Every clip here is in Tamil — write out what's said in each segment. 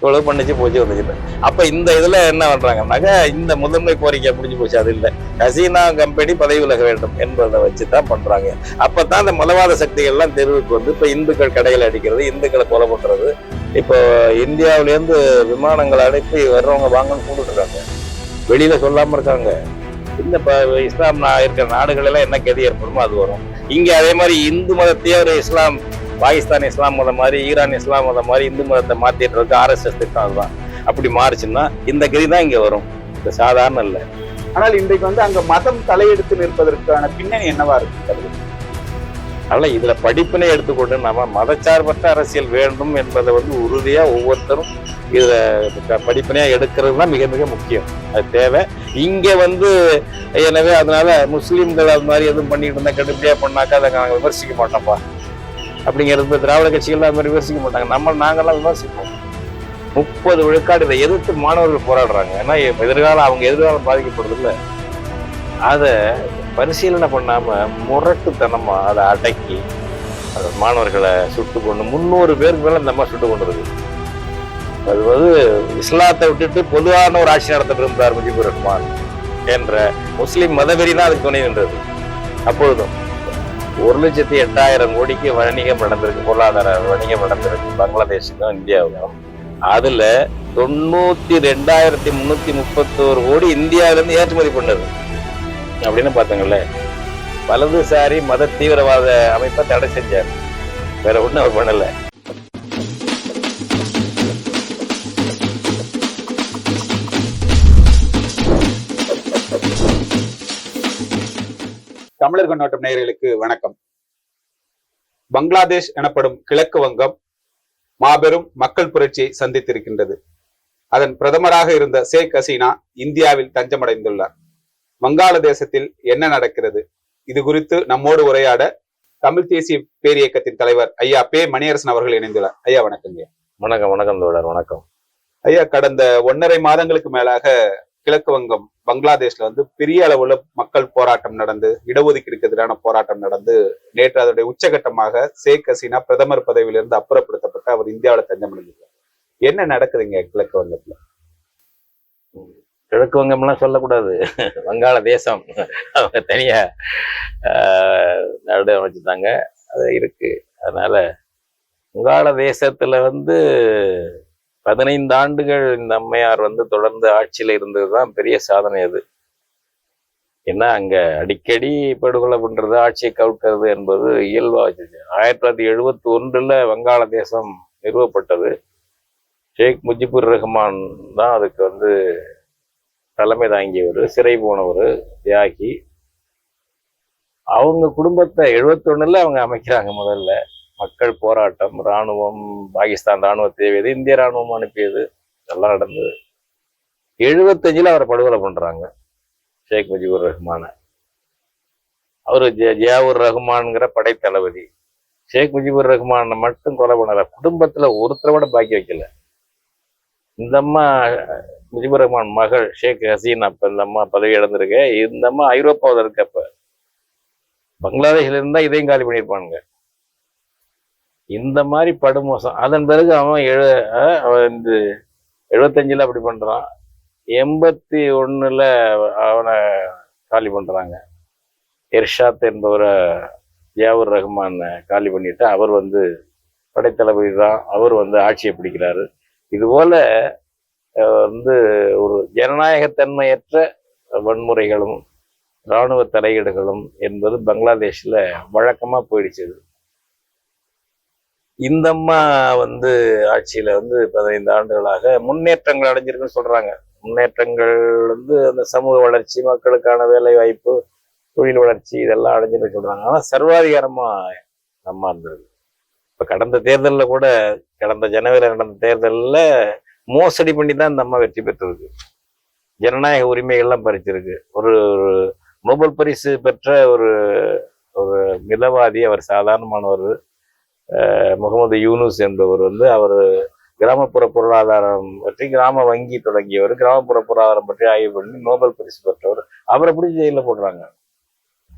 இவ்வளவு பண்ணிச்சு போச்சு வந்துச்சு. அப்ப இந்த இதுல என்ன பண்றாங்கன்னாக்க இந்த முதன்மை கோரிக்கை முடிஞ்சு போச்சு. அது இல்லை, ஹசீனா கம்பெனி பதவி விலக வேண்டும் என்பதை வச்சுதான் பண்றாங்க. அப்பதான் இந்த மதவாத சக்திகள் எல்லாம் தெருவுக்கு வந்து இப்ப இந்துக்கள் கடையில் அடிக்கிறது, இந்துக்களை கொலை பண்றது. இப்போ இந்தியாவிலேருந்து விமானங்கள் அனுப்பி வர்றவங்க வாங்கன்னு கூப்பிட்டு இருக்காங்க, வெளியில சொல்லாம இருக்காங்க. இந்த இஸ்லாம் இருக்கிற நாடுகள் எல்லாம் என்ன கதி ஏற்படுமோ அது வரும். இங்க அதே மாதிரி இந்து மதத்தையே ஒரு இஸ்லாம், பாகிஸ்தான் இஸ்லாம் மதம் மாதிரி, ஈரான் இஸ்லாம் மதம் மாதிரி இந்து மதத்தை மாத்திட்டு இருக்கு RSS திட்டம். அதுதான் அப்படி மாறுச்சுன்னா இந்த கதி தான் இங்க வரும். இந்த சாதாரண இல்லை. ஆனால் இன்றைக்கு வந்து அங்க மதம் தலையெடுத்து நிற்பதற்கான பின்னணி என்னவா இருக்கு? அதனால இதுல படிப்பினை எடுத்துக்கொண்டு நம்ம மதச்சார்பற்ற அரசியல் வேண்டும் என்பதை வந்து உறுதியா ஒவ்வொருத்தரும் இதுல படிப்பினையா எடுக்கிறது தான் மிக மிக முக்கியம். அது தேவை. இங்க வந்து எனவே அதனால முஸ்லீம்கள் அது மாதிரி எதுவும் பண்ணிட்டு இருந்தா கடுமையா பண்ணாக்கா அதை நாங்கள் விமர்சிக்க மாட்டோம்ப்பா அப்படிங்கிறது திராவிட கட்சிகள் அது மாதிரி விமர்சிக்க மாட்டாங்க. நாங்கெல்லாம் விமர்சிப்போம். 30 விழுக்காடு இதை எதிர்த்து மாணவர்கள் போராடுறாங்க. ஏன்னா அவங்க எதிர்காலம் பாதிக்கப்படுது இல்லை, அதை பரிசீலனை பண்ணாம முரட்டுத்தனமா அதை அடக்கி அந்த மாணவர்களை சுட்டு கொண்டு 300 பேருக்கு மேல இந்த மாதிரி சுட்டு கொண்டு இருக்கு. அது வந்து இஸ்லாத்தை விட்டுட்டு பொதுவான ஒரு ஆட்சி நடத்த விரும்புகிறார் முஜிபுர் ரஹ்மான் என்ற முஸ்லிம் மதவெறி தான் அதுக்கு துணை நின்றது. அப்பொழுதும் 1,08,000 கோடிக்கு வணிகம் நடந்திருக்கு, பொருளாதார வணிகம் நடந்திருக்கு பங்களாதேஷுக்கும் இந்தியாவுக்கும். அதுல 92,331 கோடி இந்தியாவிலிருந்து ஏற்றுமதி பண்ணது அப்படின்னு பார்த்தோங்கல்ல. வலதுசாரி மத தீவிரவாத அமைப்பை தடை செஞ்சார், வேற ஒன்றும் அவர் பண்ணல. தமிழர் கண்ணோட்டம் நேயர்களுக்கு வணக்கம். பங்களாதேஷ் எனப்படும் கிழக்கு வங்கம் மாபெரும் மக்கள் புரட்சியை சந்தித்திருக்கின்றது. அதன் பிரதமராக இருந்த ஷேக் ஹசீனா இந்தியாவில் தஞ்சமடைந்துள்ளார். வங்காளதேசத்தில் என்ன நடக்கிறது, இது குறித்து நம்மோடு உரையாட தமிழ் தேசிய பேரியக்கத்தின் தலைவர் ஐயா பே மணியரசன் அவர்கள் இணைந்துள்ளார். ஐயா வணக்கங்க. வணக்கம். வணக்கம் தோழர். வணக்கம் ஐயா. கடந்த 1.5 மாதங்களுக்கு மேலாக கிழக்கு வங்கம் பங்களாதேஷ்ல வந்து பெரிய அளவுல மக்கள் போராட்டம் நடந்து, இடஒதுக்கீடுக்கு எதிரான போராட்டம் நடந்து, நேற்று அதனுடைய உச்சகட்டமாக ஷேக் ஹசீனா பிரதமர் பதவியிலிருந்து அப்புறப்படுத்தப்பட்டு அவர் இந்தியாவில் தஞ்சமடைந்தார். என்ன நடக்குதுங்க கிழக்கு வங்கத்துல? கிழக்கு வங்கம்லாம் சொல்லக்கூடாது, வங்காள தேசம் அவங்க தனியா நாடு அமைச்சுட்டாங்க, அது இருக்கு. அதனால வங்காள தேசத்துல வந்து 15 ஆண்டுகள் இந்த அம்மையார் வந்து தொடர்ந்து ஆட்சியில இருந்ததுதான் பெரிய சாதனை. அது ஏன்னா அங்க அடிக்கடி படுகொலை பண்றது, ஆட்சியை கவுக்கிறது என்பது இயல்பா வச்சிருச்சு. 1971 வங்காளதேசம் நிறுவப்பட்டது. ஷேக் முஜிபுர் ரஹ்மான் தான் அதுக்கு வந்து தலைமை தாங்கியவர், சிறை போனவர், தியாகி. அவங்க குடும்பத்தை 71 அவங்க அமைக்கிறாங்க. முதல்ல மக்கள் போராட்டம், இராணுவம், பாகிஸ்தான் இராணுவத்தை இந்திய இராணுவம் அனுப்பியது, எல்லாம் நடந்தது. 75 அவரை படுகொலை பண்றாங்க ஷேக் முஜிபுர் ரஹ்மான. அவரு ஜியாவுர் ரஹ்மான்ங்கிற படைத்தளபதி. ஷேக் முஜிபுர் ரஹ்மான மட்டும் கொலை பண்ணல, குடும்பத்துல ஒருத்தரை கூட பாக்கி வைக்கல. இந்த அம்மா முஜிபுர் ரஹ்மான் மகள் ஷேக் ஹசீனா, அப்ப இந்த அம்மா பதவி இழந்திருக்க. இந்த அம்மா ஐரோப்பாவில் இருக்கப்ப பங்களாதேஷ்ல இருந்தா இதையும் காலி பண்ணியிருப்பானுங்க. இந்த மாதிரி படுமோசம். அதன் பிறகு அவன் 75 அப்படி பண்றான். 81 அவனை காலி பண்றாங்க. எர்ஷாத் என்பவரை ஜியாவுர் ரஹ்மான் காலி பண்ணிட்டு அவர் வந்து படைத்தளபதி தான், அவர் வந்து ஆட்சியை பிடிக்கிறாரு. இது போல வந்து ஒரு ஜனநாயகத்தன்மையற்ற வன்முறைகளும் இராணுவ தலையீடுகளும் என்பது பங்களாதேஷ்ல வழக்கமா போயிடுச்சு. இந்த அம்மா வந்து ஆட்சியில வந்து 15 ஆண்டுகளாக முன்னேற்றங்கள் அடைஞ்சிருக்குன்னு சொல்றாங்க. முன்னேற்றங்கள் வந்து அந்த சமூக வளர்ச்சி, மக்களுக்கான வேலை வாய்ப்பு, தொழில் வளர்ச்சி, இதெல்லாம் அடைஞ்சிருக்கு சொல்றாங்க. ஆனா சர்வாதிகாரமா நம்ம இருந்திருக்கு. இப்ப கடந்த தேர்தலில் கூட, கடந்த ஜனவரியில் நடந்த தேர்தலில் மோசடி பண்ணி தான் இந்த அம்மா வெற்றி பெற்றிருக்கு. ஜனநாயக உரிமைகள்லாம் பறிச்சிருக்கு. ஒரு நோபல் பரிசு பெற்ற ஒரு மிதவாதி, அவர் சாதாரணமானவர், முகமது யூனுஸ் என்பவர் வந்து அவர் கிராமப்புற பொருளாதாரம் பற்றி, கிராம வங்கி தொடங்கியவர், கிராமப்புற பொருளாதாரம் பற்றி ஆய்வு பண்ணி நோபல் பரிசு பெற்றவர். அவரை பிடிச்சி ஜெயிலில் போடுறாங்க.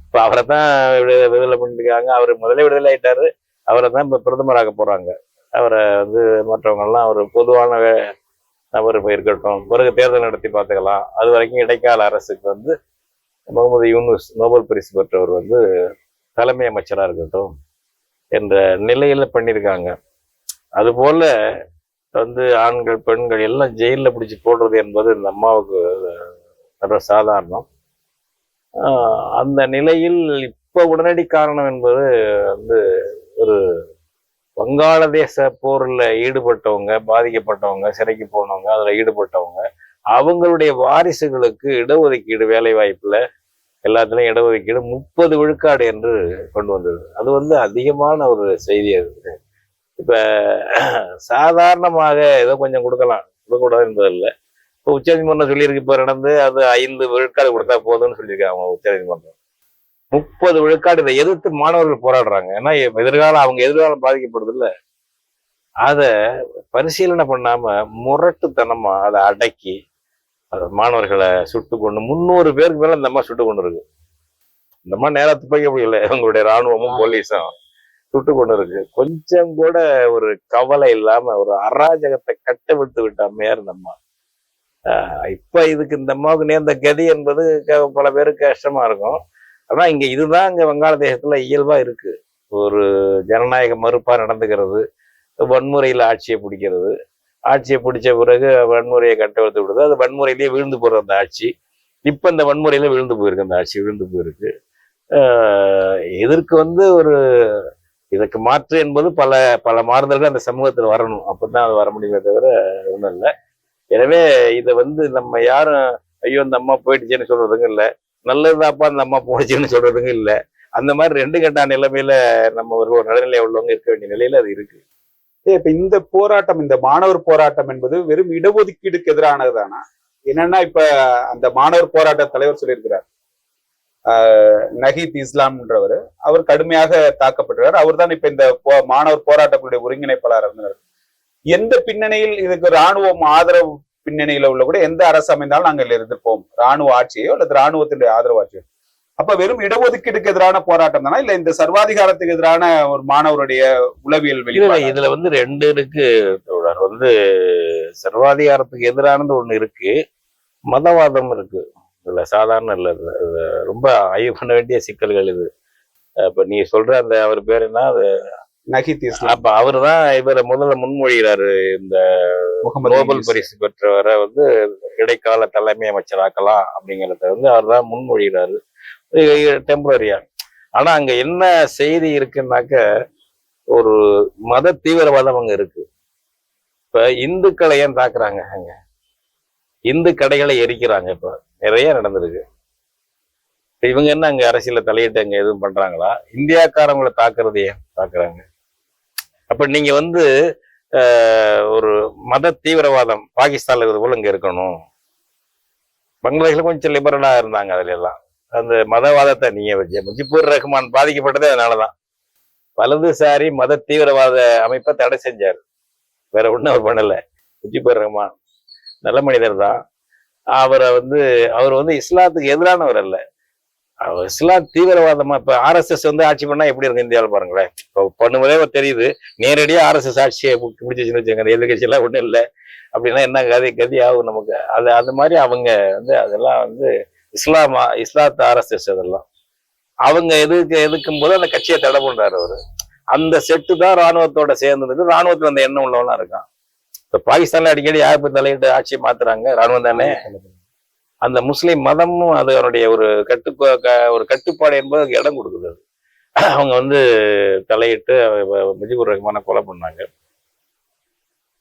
இப்போ அவரை தான் விடுதலை பண்ணிருக்காங்க. அவர் முதலே விடுதலை ஆயிட்டாரு, அவரை தான் இப்போ பிரதமராக போறாங்க. அவரை வந்து மற்றவங்கெல்லாம் ஒரு பொதுவான நபர் இருக்கட்டும், பிறகு தேர்தல் நடத்தி பார்த்துக்கலாம், அது வரைக்கும் இடைக்கால அரசுக்கு வந்து முகமது யூனுஸ் நோபல் பரிசு பெற்றவர் வந்து தலைமை அமைச்சராக இருக்கட்டும் என்ற நிலையில பண்ணியிருக்காங்க. அதுபோல வந்து ஆண்கள் பெண்கள் எல்லாம் ஜெயிலில் பிடிச்சி போடுறது என்பது இந்த அம்மாவுக்கு ரொம்ப சாதாரணம். அந்த நிலையில் இப்ப உடனடி காரணம் என்பது வந்து ஒரு வங்காளதேச போர்ல ஈடுபட்டவங்க, பாதிக்கப்பட்டவங்க, சிறைக்கு போனவங்க, அதுல ஈடுபட்டவங்க, அவங்களுடைய வாரிசுகளுக்கு இடஒதுக்கீடு, வேலை வாய்ப்புல எல்லாத்துலயும் இடஒதுக்கீடு 30 விழுக்காடு என்று கொண்டு வந்தது. அது வந்து அதிகமான ஒரு செய்தி. அது இப்ப சாதாரணமாக ஏதோ கொஞ்சம் கொடுக்கக்கூடாது என்பது இல்லை. இப்போ உச்சநீதிமன்றம் சொல்லியிருக்கு, இப்ப நடந்து அது 5 விழுக்காடு கொடுத்தா போதும்னு சொல்லியிருக்காங்க உச்சநீதிமன்றம். 30 விழுக்காடு இதை எதிர்த்து மாணவர்கள் போராடுறாங்க. ஏன்னா அவங்க எதிர்காலம் பாதிக்கப்படுது இல்ல. அத பரிசீலனை பண்ணாம முரட்டுத்தனமா அதை அடக்கி மாணவர்களை சுட்டு கொண்டு 300 பேருக்கு மேல இந்த அம்மா சுட்டு கொண்டு இருக்கு. இந்த அம்மா நேரா துப்பாக்கி முடியல, அவங்களுடைய ராணுவமும் போலீஸும் சுட்டு கொண்டு இருக்கு. கொஞ்சம் கூட ஒரு கவலை இல்லாம ஒரு அராஜகத்தை கட்டவிழ்த்து விட்ட அம்மையார் இந்த அம்மா. இப்ப இதுக்கு இந்த அம்மாவுக்கு நேர்ந்த கதி என்பது பல பேருக்கு கஷ்டமா இருக்கும். ஆனா இங்க இதுதான் இங்க வங்காளதேசத்துல இயல்பா இருக்கு. ஒரு ஜனநாயக மறுப்பா நடந்துக்கிறது, வன்முறையில ஆட்சியை பிடிக்கிறது, ஆட்சியை பிடிச்ச பிறகு வன்முறையை கட்டவிழ்த்து விடுறது, அது வன்முறையிலேயே விழுந்து போற அந்த ஆட்சி. இப்ப இந்த வன்முறையில விழுந்து போயிருக்கு, அந்த ஆட்சி விழுந்து போயிருக்கு. இதற்கு வந்து ஒரு இதுக்கு மாற்று என்பது பல பல மாறுதல்கள் அந்த சமூகத்தில் வரணும். அப்பதான் அது வர முடியுமே தவிர ஒன்றும் இல்லை. எனவே இதை வந்து நம்ம யாரும் ஐயோ இந்த அம்மா போயிடுச்சுன்னு சொல்றதுங்க இல்லை, நல்லதுதாப்பா அந்த அம்மா போயிடுச்சுன்னு சொல்றதுங்க இல்லை. அந்த மாதிரி 2 கட்ட நிலைமையில நம்ம ஒரு நடுநிலை உள்ளவங்க இருக்க வேண்டிய நிலையில அது இருக்கு. இப்ப இந்த போராட்டம், இந்த மாணவர் போராட்டம் என்பது வெறும் இடஒதுக்கீடுக்கு எதிரானதுதானா? என்னன்னா இப்ப அந்த மாணவர் போராட்ட தலைவர் சொல்லியிருக்கிறார், நஹீத் இஸ்லாம்ன்றவர், அவர் கடுமையாக தாக்கப்பட்டார். அவர் தான் இப்ப இந்த மாணவர் போராட்டங்களுடைய ஒருங்கிணைப்பாளர் இருந்தார். எந்த பின்னணியில் இதுக்கு ராணுவம் ஆதரவு பின்னணியில உள்ள கூட எந்த அரசு அமைந்தாலும் நாங்கள் எதிர்ப்போம், ராணுவ ஆட்சியோ அல்லது ராணுவத்தினுடைய ஆதரவு ஆட்சியோ. அப்ப வெறும் இடஒதுக்கீடுக்கு எதிரான போராட்டம் தானா, இல்ல இந்த சர்வாதிகாரத்துக்கு எதிரான ஒரு மாணவருடைய உளவியல் வெளிப்பாடு? இதுல வந்து 2 இருக்கு. வந்து சர்வாதிகாரத்துக்கு எதிரானது ஒண்ணு இருக்கு, மதவாதம் இருக்கு. இதுல சாதாரண இல்ல, ரொம்ப ஆய்வு பண்ண வேண்டிய சிக்கல்கள் இது. இப்ப நீ சொல்ற அந்த அவர் பேர் என்ன, நஹீத் இஸ்லாம். அப்ப அவரு தான் இவரை முதல்ல முன்மொழிகிறாரு. இந்த நோபல் பரிசு பெற்றவரை வந்து இடைக்கால தலைமை அமைச்சராக்கலாம் அப்படிங்கறத வந்து அவர் தான் முன்மொழிகிறாரு, டெம்பரரியா. ஆனா அங்க என்ன செய்தி இருக்குன்னாக்க, ஒரு மத தீவிரவாதம் அங்க இருக்கு. இப்ப இந்துக்களை ஏன் தாக்குறாங்க, அங்க இந்து கடைகளை எரிக்கிறாங்க. இப்ப நிறைய நடந்திருக்கு. இவங்க என்ன அங்க அரசியல தலையிட்டு அங்க எதுவும் பண்றாங்களா? இந்தியாக்காரங்களை தாக்குறது ஏன் தாக்குறாங்க? அப்ப நீங்க வந்து ஒரு மத தீவிரவாதம் பாகிஸ்தான்ல இருக்கிறது போல இங்க இருக்கணும். பங்களாதேஷ்ல கொஞ்சம் லிபரலா இருந்தாங்க, அதுல எல்லாம் அந்த மதவாதத்தை நீங்க முஜிபுர் ரஹ்மான் பாதிக்கப்பட்டதே அதனாலதான். வலதுசாரி மத தீவிரவாத அமைப்பை தடை செஞ்சாரு, வேற ஒண்ணும் அவர் பண்ணல. முஜிபுர் ரஹ்மான் நல்ல மனிதர் தான். அவர் வந்து இஸ்லாத்துக்கு எதிரானவர் அல்ல, அவர் இஸ்லாம் தீவிரவாதமா. இப்ப RSS வந்து ஆட்சி பண்ணா எப்படி இருக்கு இந்தியாவில் பாருங்களேன். இப்போ பண்ணும்போதே தெரியுது, நேரடியா RSS ஆட்சியை பிடிச்சிச்சுன்னு வச்சுக்கோங்க, எதிர்கட்சி எல்லாம் ஒண்ணும் இல்லை அப்படின்னா என்ன கதி ஆகும் நமக்கு. அது மாதிரி அவங்க வந்து அதெல்லாம் வந்து இஸ்லாத்து RSS அதெல்லாம் அவங்க எதுக்கும் போது அந்த கட்சியை தடை பண்றாரு அவரு. அந்த செட்டு தான் ராணுவத்தோட சேர்ந்ததுக்கு, ராணுவத்துல அந்த எண்ணம் உள்ளவனா இருக்கான். இப்ப பாகிஸ்தான்ல அடிக்கடி யார் போய் தலையிட்டு ஆட்சியை மாத்துறாங்க, ராணுவம் தானே. அந்த முஸ்லிம் மதமும் அது அவருடைய ஒரு கட்டுப்பாடு என்பது இடம் கொடுக்குது. அவங்க வந்து தலையிட்டு முஜிபுர் ரஹ்மானை கொலை பண்ணாங்க.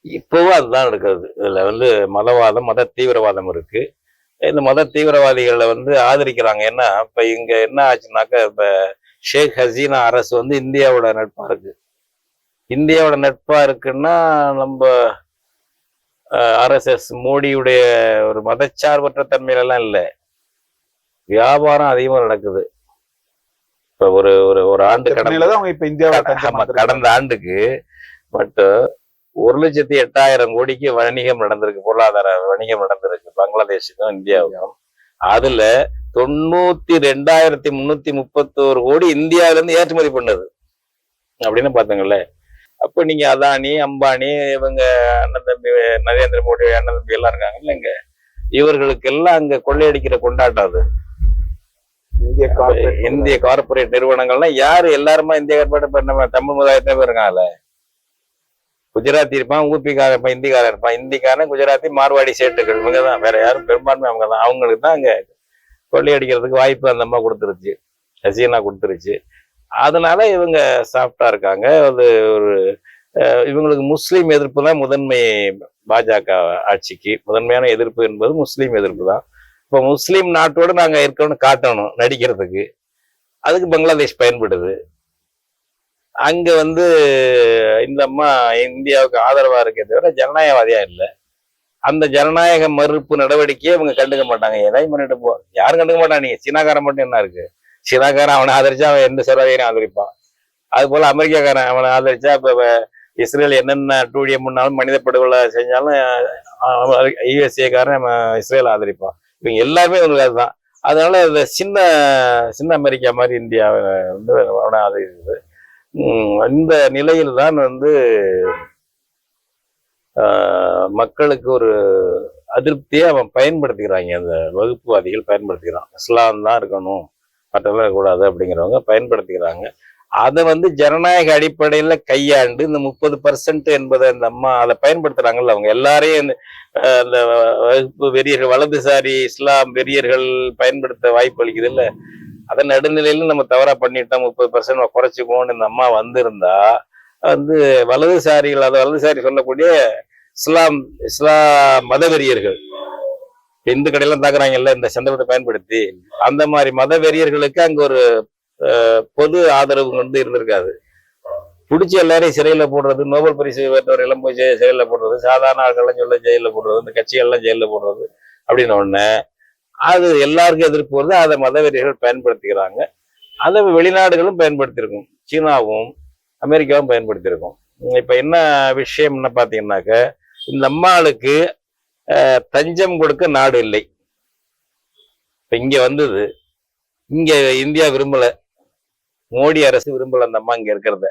இப்பவும் அதுதான் நடக்குது. இதுல வந்து மதவாதம், மத தீவிரவாதம் இருக்கு. இந்த மத தீவிரவாதிகளை வந்து ஆதரிக்கிறாங்க. ஏன்னா இப்ப இங்க என்ன ஆச்சுனாக்கா, இப்ப ஷேக் ஹசீனா அரசு வந்து இந்தியாவோட நட்பா இருக்கு. இந்தியாவோட நட்பா இருக்குன்னா நம்ம RSS மோடியுடைய ஒரு மதச்சார்பற்ற தன்மையில எல்லாம் இல்லை, வியாபாரம் அதிகமா நடக்குது. இப்ப ஒரு ஆண்டு கடந்த ஆண்டுக்கு மட்டும் 1,08,000 கோடிக்கு வணிகம் நடந்திருக்கு, பொருளாதார வணிகம் நடந்திருக்கு பங்களாதேஷுக்கும் இந்தியாவுக்கும். அதுல 92,331 கோடி இந்தியாவில இருந்து ஏற்றுமதி பண்ணது அப்படின்னு பாத்துங்களேன். அப்ப நீங்க அதானி, அம்பானி, இவங்க அண்ணன் தம்பி நரேந்திர மோடி அண்ணன் தம்பி எல்லாம் இருக்காங்க இல்லைங்க, இவர்களுக்கெல்லாம் அங்க கொள்ளையடிக்கிற கொண்டாட்டம் அது. இந்திய கார்பரேட் நிறுவனங்கள்லாம் யாரு? எல்லாருமா இந்திய கார்பரேட். நம்ம தமிழ் முதாயத்தை இருக்காங்கல்ல, குஜராத்தி இருப்பான், ஊபிக்காரன் இருப்பான், இந்திக்காரன் இருப்பான். இந்திக்காரன், குஜராத்தி, மார்வாடி சேட்டுகள் இவங்கதான், வேற யாரும் பெரும்பான்மை அவங்க தான். அவங்களுக்கு தான் அங்க கொள்ளையடிக்கிறதுக்கு வாய்ப்பு அந்த அம்மா கொடுத்துருச்சு, ஹசீனா கொடுத்துருச்சு. அதனால இவங்க சாஃப்டா இருக்காங்க. அது ஒரு இவங்களுக்கு முஸ்லீம் எதிர்ப்பு தான் முதன்மை. பாஜக ஆட்சிக்கு முதன்மையான எதிர்ப்பு என்பது முஸ்லீம் எதிர்ப்பு தான். இப்போ முஸ்லீம் நாட்டோடு நாங்க இருக்கணும்னு காட்டணும் நடிக்கிறதுக்கு, அதுக்கு பங்களாதேஷ் பயன்படுது. அங்க இந்த அம்மா இந்தியாவுக்கு ஆதரவா இருக்கே தவிர ஜனநாயகவாதியா இல்லை. அந்த ஜனநாயக மறுப்பு நடவடிக்கையை இவங்க கண்டுக்க மாட்டாங்க. எதையும் பண்ணிட்டு போ, யாரும் கண்டுக்க மாட்டாங்க. நீங்க சீனாக்காரன் மட்டும் என்ன இருக்கு, சீனாக்காரன் அவனை ஆதரிச்சா அவன் எந்த சர்வாதிகாரையும் ஆதரிப்பான். அது போல அமெரிக்காக்காரன் அவனை ஆதரிச்சா இப்ப இஸ்ரேல் என்னென்ன டூடியம் பண்ணாலும், மனித படுகொலை செஞ்சாலும் யுஎஸ்ஏக்காரன் இஸ்ரேல் ஆதரிப்பான். இவங்க எல்லாருமே இவங்களுக்கு அதுதான். அதனால இந்த சின்ன சின்ன அமெரிக்கா மாதிரி இந்தியாவை அவனை ஆதரிக்குது. இந்த நிலையில் தான் மக்களுக்கு ஒரு அதிருப்தியை அவன் பயன்படுத்திக்கிறாங்க. அந்த வகுப்புவாதிகள் பயன்படுத்திக்கிறான். இஸ்லாம் தான் இருக்கணும், மற்றெல்லாம் இருக்கக்கூடாது அப்படிங்கிறவங்க பயன்படுத்திக்கிறாங்க. அதை ஜனநாயக அடிப்படையில கையாண்டு இந்த 30% என்பதை அந்த அம்மா அதை பயன்படுத்துறாங்கல்ல. அவங்க எல்லாரையும் அந்த வகுப்பு வெறியர்கள், வலதுசாரி இஸ்லாம் வெறியர்கள் பயன்படுத்த வாய்ப்பு அளிக்குது இல்ல. அதை நடுநிலையில நம்ம தவறா பண்ணிட்டோம், 30% குறைச்சிக்குவோம்னு இந்த அம்மா வந்திருந்தா வலதுசாரிகள், அதை வலதுசாரி சொல்லக்கூடிய இஸ்லாம் மதவெறியர்கள், இந்து கடையெல்லாம் தாக்குறாங்கல்ல இந்த சந்தர்ப்பத்தை பயன்படுத்தி, அந்த மாதிரி மதவெறியர்களுக்கு அங்க ஒரு பொது ஆதரவு இருந்திருக்காது. பிடிச்சி எல்லாரையும் சிறையில போடுறது, நோபல் பரிசு பெற்றவர் எல்லாம் போய் சிறையில போடுறது, சாதாரண ஆட்கள்லாம் சொல்ல ஜெயில போடுறது, இந்த கட்சிகள்லாம் ஜெயில போடுறது அப்படின்னு உடனே அது எல்லாருக்கும் எதிர்ப்பு வருது. அதை மதவெறிகள் பயன்படுத்திக்கிறாங்க. அதை வெளிநாடுகளும் பயன்படுத்தியிருக்கும், சீனாவும் அமெரிக்காவும் பயன்படுத்தியிருக்கும். இப்ப என்ன விஷயம்னு பாத்தீங்கன்னாக்க, இந்த அம்மாளுக்கு தஞ்சம் கொடுக்க நாடு இல்லை. இப்ப இங்க வந்தது, இங்க இந்தியா விரும்பல, மோடி அரசு விரும்பல அந்த அம்மா இங்க இருக்கிறத,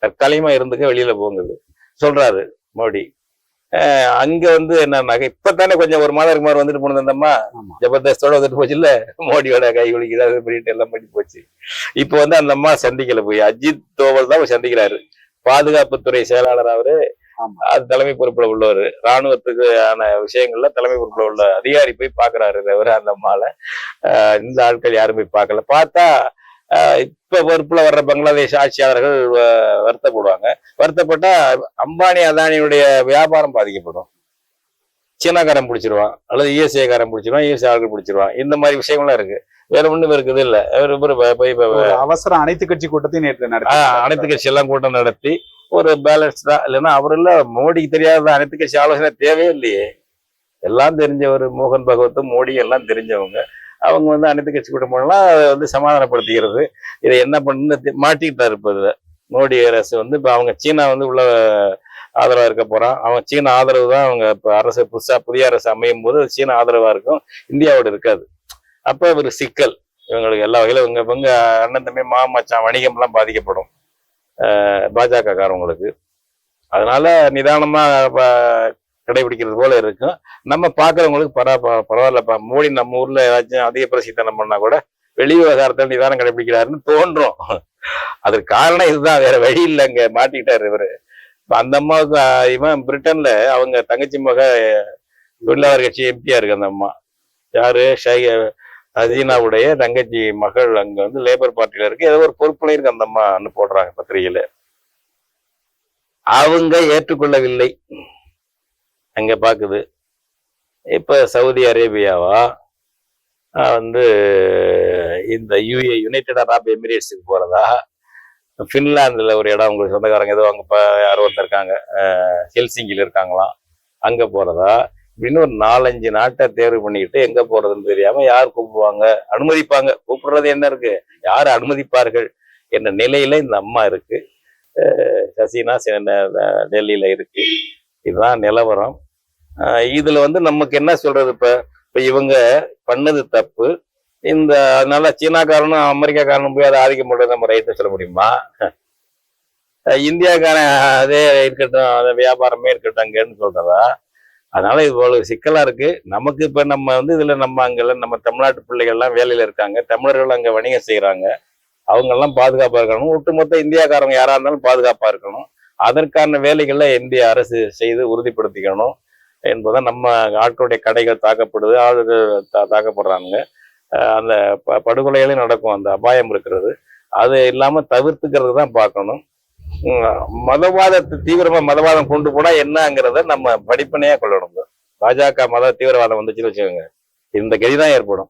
தற்காலிகமா இருந்துக்க வெளியில போங்குது சொல்றாரு மோடி. அங்க என்னன்னாக்க இப்பதானே கொஞ்சம் ஒரு மாதம் மாதிரி வந்துட்டு போனது அந்த அம்மா, ஜபர்தஸ்தோட வந்துட்டு போச்சு இல்ல, மோடியோட கை ஒழிக்கிறாரு பண்ணிட்டு எல்லாம் பண்ணி போச்சு. இப்ப அந்த அம்மா சந்திக்கல, போய் அஜித் தோவல் தான் சந்திக்கிறாரு. பாதுகாப்புத்துறை செயலாளர் அவரு, அது தலைமை பொறுப்புல உள்ளவர், இராணுவத்துக்கு ஆன விஷயங்கள்ல தலைமை பொறுப்புல உள்ள அதிகாரி போய் பாக்குறாரு. தவிர அந்த அம்மால இந்த ஆட்கள் யாரும் போய் பார்க்கல. பார்த்தா இப்ப பொறுப்புல வர்ற பங்களாதேஷ் ஆட்சியாளர்கள் வருத்தப்படுவாங்க. வருத்தப்பட்டா அம்பானி அதானியுடைய வியாபாரம் பாதிக்கப்படும். சீனாக்காரன் பிடிச்சிருவான், அல்லது யுஎஸ்ஏ காரன் பிடிச்சிருவான், யுஎஸ்ஏ ஆட்கள் பிடிச்சிருவான். இந்த மாதிரி விஷயங்கள்லாம் இருக்கு. வேற ஒண்ணும் இருக்குது இல்ல. அவசர அனைத்து கட்சி கூட்டத்தையும் நேற்று அனைத்து கட்சி எல்லாம் கூட்டம் நடத்தி ஒரு பேலன்ஸ்டா, இல்லைன்னா அவரெல்லாம் மோடிக்கு தெரியாத அனைத்து கட்சி ஆலோசனை தேவையே இல்லையே. எல்லாம் தெரிஞ்சவர் மோகன் பகவத்தும் மோடி எல்லாம் தெரிஞ்சவங்க. அவங்க அனைத்து கட்சி கூட்டம் போனலாம் சமாதானப்படுத்திக்கிறது. இதை என்ன பண்ணு மாட்டிக்கிட்டாரு இப்ப மோடி அரசு. இப்ப அவங்க சீனா உள்ள ஆதரவா இருக்க போறான். அவன் சீனா ஆதரவு தான் அவங்க இப்ப அரசு புதிய அரசு அமையும் போது சீனா ஆதரவா இருக்கும், இந்தியாவோட இருக்காது. அப்ப ஒரு சிக்கல் இவங்களுக்கு எல்லா வகையிலும். இவங்க அண்ணன் தம்பி மாமச்சான் வணிகம் எல்லாம் பாதிக்கப்படும் பாஜக காரவங்களுக்கு. அதனால நிதானமா கடைபிடிக்கிறது போல இருக்கும். நம்ம பாக்குறவங்களுக்கு பரவாயில்லப்பா, மோடி நம்ம ஊர்ல ஏதாச்சும் அதிக பிரசித்தனம் பண்ணா கூட வெளி விவகாரத்தில் நிதானம் கடைபிடிக்கிறாருன்னு தோன்றும். அதுக்கு காரணம் இதுதான், வேற வழி இல்லை. அங்க மாட்டிக்கிட்டாரு இவரு. அந்த அம்மாவுக்கு இவன் பிரிட்டன்ல அவங்க தங்கச்சி மக தொழிலாளர் கட்சி எம்பியா இருக்கு அந்த அம்மா. யாரு? ஹசீனாவுடைய தங்கச்சி மகள் அங்க லேபர் பார்ட்டியில இருக்கு, ஏதோ ஒரு பொறுப்புல இருக்கு அந்த அம்மா போடுறாங்க பத்திரிகையில. அவங்க ஏற்றுக்கொள்ளவில்லை, அங்க பாக்குது. இப்ப சவுதி அரேபியாவா இந்த யுனைடெட் அரப் எமிரேட்ஸுக்கு போறதா, பின்லாந்துல ஒரு இடம் உங்களுக்கு சொந்தக்காரங்க ஏதோ அங்க யாரோ ஒருத்தர் இருக்காங்க, ஹெல்சிங்கில இருக்காங்களாம், அங்க போறதா அப்படின்னு ஒரு 4-5 நாட்டை தேர்வு பண்ணிக்கிட்டு எங்க போறதுன்னு தெரியாம யார் கூப்பிடுவாங்க, அனுமதிப்பாங்க, கூப்பிடுறது என்ன இருக்கு, யார் அனுமதிப்பார்கள் என்ற நிலையில இந்த அம்மா இருக்கு. ஹசீனா டெல்லியில இருக்கு. இதுதான் நிலவரம். இதுல நமக்கு என்ன சொல்றது, இப்ப இவங்க பண்ணது தப்பு. அதனால சீனாக்காரனும் அமெரிக்காக்காரனும் போய் அதை ஆதிக்கம் போடுறது நம்ம ரைட்டு சொல்ல முடியுமா? இந்தியாக்கான அதே இருக்கட்டும், அது வியாபாரமே இருக்கட்டும் அங்கன்னு சொல்றதா? அதனால இது இவ்வளவு சிக்கலா இருக்கு. நமக்கு இப்ப நம்ம வந்து இதுல நம்ம அங்கெல்லாம் நம்ம தமிழ்நாட்டு பிள்ளைகள் எல்லாம் வேலையில இருக்காங்க. தமிழர்கள் அங்க வணிகம் செய்யறாங்க. அவங்க எல்லாம் பாதுகாப்பா இருக்கணும். ஒட்டுமொத்த இந்தியாக்காரங்க யாரா இருந்தாலும் பாதுகாப்பா இருக்கணும். அதற்கான வேலைகளை இந்திய அரசு செய்து உறுதிப்படுத்திக்கணும் என்பதை நம்ம ஆட்களுடைய கடைகள் தாக்கப்படுது, ஆளுகள் தாக்கப்படுறாங்க. அந்த படுகொலைகளும் நடக்கும், அந்த அபாயம் இருக்கிறது. அது இல்லாம தவிர்த்துக்கிறது தான் பார்க்கணும். மதவாதத்தை தீவிரமா மதவாதம் கொண்டு போனா என்னங்கிறத நம்ம படிப்பனையா கொள்ளணும். பாஜக மத தீவிரவாதம் வந்துச்சுன்னு வச்சுக்கோங்க, இந்த கதிதான் ஏற்படும்.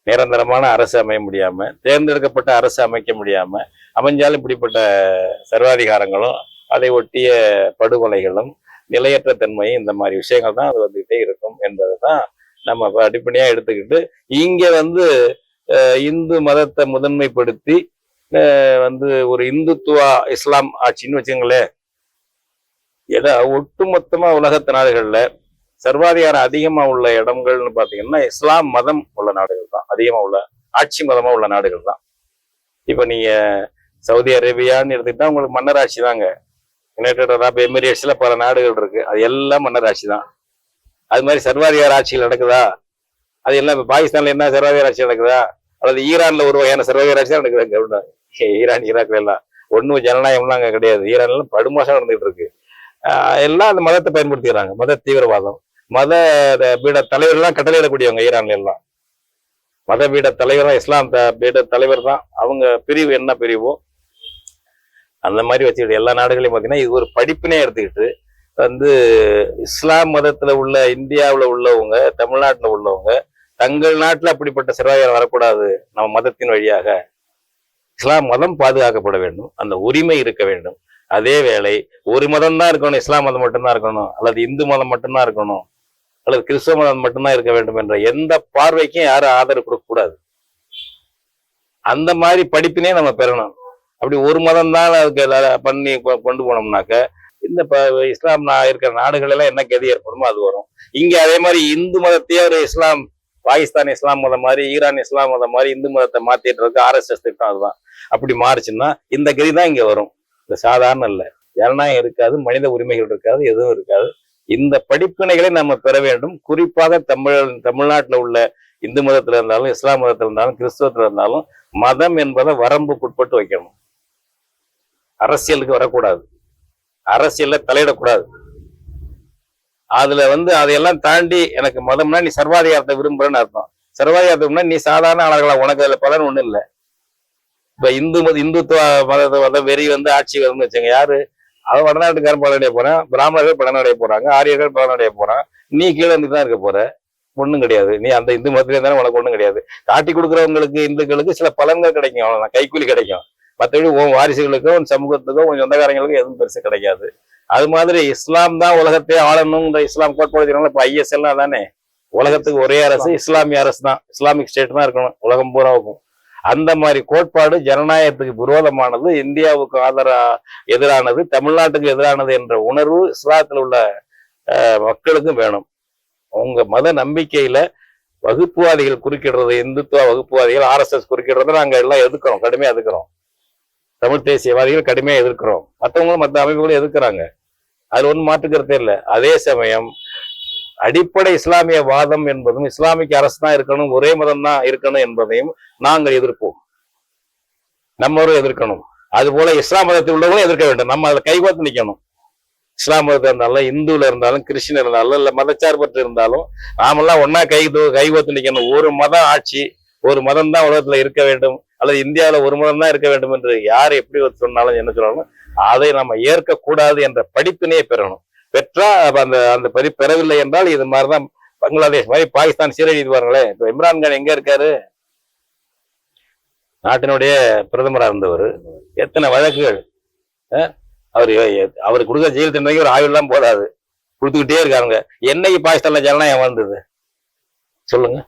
நிரந்தரமான அரசு அமைய முடியாம, தேர்ந்தெடுக்கப்பட்ட அரசு அமைக்க முடியாம, அமைஞ்சாலும் இப்படிப்பட்ட சர்வாதிகாரங்களும் அதை ஒட்டிய படுகொலைகளும் நிலையற்ற தன்மையும் இந்த மாதிரி விஷயங்கள் தான் அது வந்துகிட்டே இருக்கும் என்பதை தான் நம்ம அடிப்படையா எடுத்துக்கிட்டு இங்க வந்து இந்து மதத்தை முதன்மைப்படுத்தி வந்து ஒரு இந்துத்துவா இஸ்லாம் ஆட்சின்னு வச்சுங்களேன். ஏதோ ஒட்டுமொத்தமா உலகத்து நாடுகள்ல சர்வாதிகாரம் அதிகமா உள்ள இடங்கள்னு பாத்தீங்கன்னா இஸ்லாம் மதம் உள்ள நாடுகள் தான் அதிகமா உள்ள, ஆட்சி மதமா உள்ள நாடுகள் தான். இப்ப நீங்க சவுதி அரேபியான்னு எடுத்துக்கிட்டா உங்களுக்கு மன்னர் ஆட்சி தாங்க. யுனைடெட் அரப் எமிரேட்ஸ்ல பல நாடுகள் இருக்கு, அது எல்லாம் மன்னர் ஆட்சி தான். அது மாதிரி சர்வாதிகார ஆட்சிகள் நடக்குதா? அது எல்லாம் இப்ப பாகிஸ்தான்ல என்ன சர்வாதிகார ஆட்சி நடக்குதா? அல்லது ஈரான்ல ஒரு வகையான சர்வாதிகார ஆட்சி தான் நடக்குது. ஈரான் ஈராக்ல எல்லாம் ஒன்னும் ஜனநாயகம்லாம் அங்க கிடையாது. ஈரான்ல படுமோசம் நடந்துட்டு இருக்கு. எல்லாம் அந்த மதத்தை பயன்படுத்திக்கிறாங்க, மத தீவிரவாதம். மத பீட தலைவர்லாம் கட்டளையிடக்கூடியவங்க ஈரான்ல எல்லாம். மத பீட தலைவர் தான், இஸ்லாம் பீட தலைவர் தான். அவங்க பிரிவு என்ன பிரிவோ அந்த மாதிரி வச்சுக்கிட்டு எல்லா நாடுகளையும் பார்த்தீங்கன்னா இது ஒரு படிப்பினே எடுத்துக்கிட்டு வந்து இஸ்லாம் மதத்துல உள்ள இந்தியாவில் உள்ளவங்க, தமிழ்நாட்டில் உள்ளவங்க தங்கள் நாட்டில் அப்படிப்பட்ட சிறுவாயிரம் வரக்கூடாது. நம்ம மதத்தின் வழியாக இஸ்லாம் மதம் பாதுகாக்கப்பட வேண்டும், அந்த உரிமை இருக்க வேண்டும். அதே வேளை ஒரு மதம் தான் இருக்கணும், இஸ்லாம் மதம் மட்டும்தான் இருக்கணும், அல்லது இந்து மதம் மட்டும்தான் இருக்கணும், அல்லது கிறிஸ்தவ மதம் மட்டும்தான் இருக்க வேண்டும் என்ற எந்த பார்வைக்கும் யாரும் ஆதரவு கொடுக்க கூடாது. அந்த மாதிரி படிப்பினே நம்ம பெறணும். அப்படி ஒரு மதம் தான் அதுக்கு பண்ணி கொண்டு போனோம்னாக்க இந்த இஸ்லாம் இருக்கிற நாடுகள் எல்லாம் என்ன கதி ஏற்படுமோ அது வரும். இங்க அதே மாதிரி இந்து மதத்தையே ஒரு இஸ்லாம், பாகிஸ்தான் இஸ்லாம் மதம் மாதிரி, ஈரான் இஸ்லாம் மதம் மாதிரி இந்து மதத்தை மாத்திட்டு இருக்கு RSS திட்டம். அதுதான் அப்படி மாறுச்சுன்னா இந்த கதி தான் இங்க வரும். இந்த சாதாரண இல்லை, ஜனநாயகம் இருக்காது, மனித உரிமைகள் இருக்காது, எதுவும் இருக்காது. இந்த படிப்பினைகளை நம்ம பெற வேண்டும். குறிப்பாக தமிழ்நாட்டில் உள்ள இந்து மதத்துல இருந்தாலும், இஸ்லாம் மதத்துல இருந்தாலும், கிறிஸ்தவத்துல இருந்தாலும் மதம் என்பதை வரம்புக்குட்பட்டு வைக்கணும். அரசியலுக்கு வரக்கூடாது, அரசியல்ல தலையிடக்கூடாது. அதுல வந்து அதையெல்லாம் தாண்டி எனக்கு மதம்னா நீ சர்வாதிகாரத்தை விரும்புறன்னு அர்த்தம். சர்வாதிகாரத்துக்குனா நீ சாதாரண ஆளுகளா, உனக்கு அதுல பலன் ஒண்ணும் இல்லை. இப்ப இந்துத்துவ மத வெறி வந்து ஆட்சி வரும்னு வச்சுங்க, யாரு அவன் வடநாட்டுக்காரன் பலனடைய போறான், பிராமணர்கள் பலனடைய போறாங்க, ஆரியர்கள் பலனடைய போறான். நீ கீழே இருந்து தான் இருக்க போற, ஒண்ணும் கிடையாது. நீ அந்த இந்து மதத்திலே இருந்தாலும் உனக்கு ஒண்ணும் கிடையாது. காட்டி கொடுக்குறவங்களுக்கு இந்துக்களுக்கு சில பலன்கள் கிடைக்கும், அவ்வளவுதான், கைக்கூலி கிடைக்கும். மற்றபடி உன் வாரிசுகளுக்கோ உன் சமூகத்துக்கோ உன் சொந்தக்காரங்களுக்கோ எதுவும் பெருசு கிடைக்காது. அது மாதிரி இஸ்லாம் தான் உலகத்தையே ஆளணுங்கிற இஸ்லாம் கோட்பாடு. இப்ப IS எல்லாம் தானே உலகத்துக்கு ஒரே அரசு இஸ்லாமிய அரசு தான், இஸ்லாமிக் ஸ்டேட் தான் இருக்கணும் உலகம் பூராவுக்கும். அந்த மாதிரி கோட்பாடு ஜனநாயகத்துக்கு விரோதமானது, இந்தியாவுக்கு எதிரானது, தமிழ்நாட்டுக்கு எதிரானது என்ற உணர்வு இஸ்லாத்துல உள்ள மக்களுக்கும் வேணும். உங்க மத நம்பிக்கையில வகுப்புவாதிகள் குறுக்கிடுறது, இந்துத்துவ வகுப்புவாதிகள் RSS குறுக்கிடுறத நாங்க எல்லாம் எதிர்க்கிறோம், கடுமையா எதிர்க்கிறோம். தமிழ் தேசியவாதிகள் கடுமையா எதிர்க்கிறோம், மற்றவங்களும் மற்ற அமைப்புகளும் எதிர்க்கிறாங்க. அது ஒன்றும் மாற்றுக்கிறதே இல்லை. அதே சமயம் அடிப்படை இஸ்லாமிய வாதம் என்பதும் இஸ்லாமிக் அரசு தான் இருக்கணும், ஒரே மதம் தான் இருக்கணும் என்பதையும் நாங்கள் எதிர்ப்போம், நம்மளும் எதிர்க்கணும். அது போல இஸ்லாம் மதத்தில் உள்ளவங்களும் எதிர்க்க வேண்டும். நம்ம அதுல கைகோத்து நிக்கணும். இஸ்லாம் மதத்தில் இருந்தாலும், இந்துல இருந்தாலும், கிறிஸ்டின் இருந்தாலும், இல்ல மதச்சார்பற்று இருந்தாலும் நாமெல்லாம் ஒன்னா கைகோத்து நிக்கணும். ஒரு மதம் ஆட்சி, ஒரு மதம் தான் உலகத்துல இருக்க வேண்டும், அல்லது இந்தியாவில ஒரு மதம் தான் இருக்க வேண்டும் என்று யார் எப்படி சொன்னாலும் என்ன சொன்னாலும் அதை நம்ம ஏற்கக்கூடாது என்ற படிப்பினையே பெறணும். பெற்றா அந்த அந்த பெறவில்லை என்றால் இது மாதிரிதான் பங்களாதேஷ் மாதிரி பாகிஸ்தான் சீரழிது பாருங்களேன். இப்ப இம்ரான்கான் எங்க இருக்காரு? நாட்டினுடைய பிரதமரா இருந்தவர், எத்தனை வழக்குகள். அவருக்கு கொடுக்க ஜெயில் தண்டனைக்கு ஒரு ஆயுள் எல்லாம் போதாது, கொடுத்துக்கிட்டே இருக்காருங்க. என்னைக்கு பாகிஸ்தான்ல ஜனநாயகம் வந்தது சொல்லுங்க?